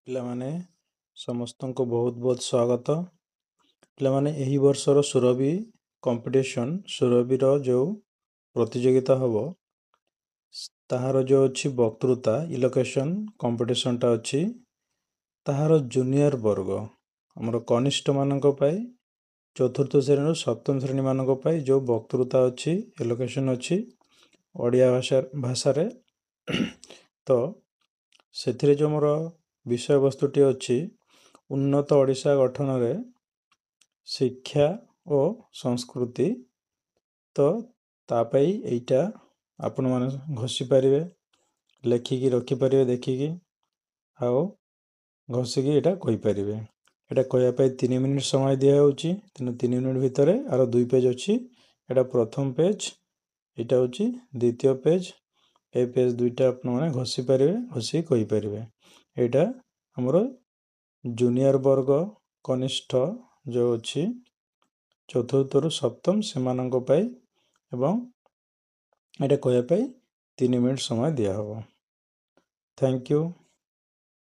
ପିଲାମାନେ ସମସ୍ତଙ୍କୁ ବହୁତ ବହୁତ ସ୍ୱାଗତ। ପିଲାମାନେ ଏହି ବର୍ଷର ସୁରଭି କମ୍ପିଟିସନ୍ ସୁରଭିର ଯେଉଁ ପ୍ରତିଯୋଗିତା ହେବ ତାହାର ଯେଉଁ ଅଛି ବକ୍ତୃତା ଇଲୋକେସନ୍ କମ୍ପିଟିସନ୍ଟା ଅଛି ତାହାର ଜୁନିୟର ବର୍ଗ ଆମର କନିଷ୍ଠମାନଙ୍କ ପାଇଁ ଚତୁର୍ଥ ଶ୍ରେଣୀରୁ ସପ୍ତମ ଶ୍ରେଣୀମାନଙ୍କ ପାଇଁ ଯେଉଁ ବକ୍ତୃତା ଅଛି ଇଲୋକେସନ୍ ଅଛି ଓଡ଼ିଆ ଭାଷାରେ ତ ସେଥିରେ ଯେଉଁ ମୋର ବିଷୟବସ୍ତୁଟି ଅଛି ଉନ୍ନତ ଓଡ଼ିଶା ଗଠନରେ ଶିକ୍ଷା ଓ ସଂସ୍କୃତି। ତ ତା ପାଇଁ ଏଇଟା ଆପଣମାନେ ଘୋଷି ପାରିବେ, ଲେଖିକି ରଖିପାରିବେ ଦେଖିକି, ଆଉ ଘୋଷିକି ଏଇଟା କହିପାରିବେ। ଏଇଟା କହିବା ପାଇଁ 3 ମିନିଟ୍ ସମୟ ଦିଆହେଉଛି। ତେଣୁ 3 ମିନିଟ୍ ଭିତରେ ଆର 2 ପେଜ୍ ଅଛି। ଏଇଟା ପ୍ରଥମ ପେଜ୍, ଏଇଟା ହେଉଛି ଦ୍ୱିତୀୟ ପେଜ୍। ଏ ପେଜ୍ ଦୁଇଟା ଆପଣମାନେ ଘୋଷି ପାରିବେ, ଘୋଷିକି କହିପାରିବେ। ଏଇଟା ଆମର ଜୁନିୟର ବର୍ଗ କନିଷ୍ଠ ଯେଉଁ ଅଛି ଚତୁର୍ଥରୁ ସପ୍ତମ ସେମାନଙ୍କ ପାଇଁ, ଏବଂ ଏଇଟା କହିବା ପାଇଁ 3 ମିନିଟ୍ ସମୟ ଦିଆହେବ। Thank you.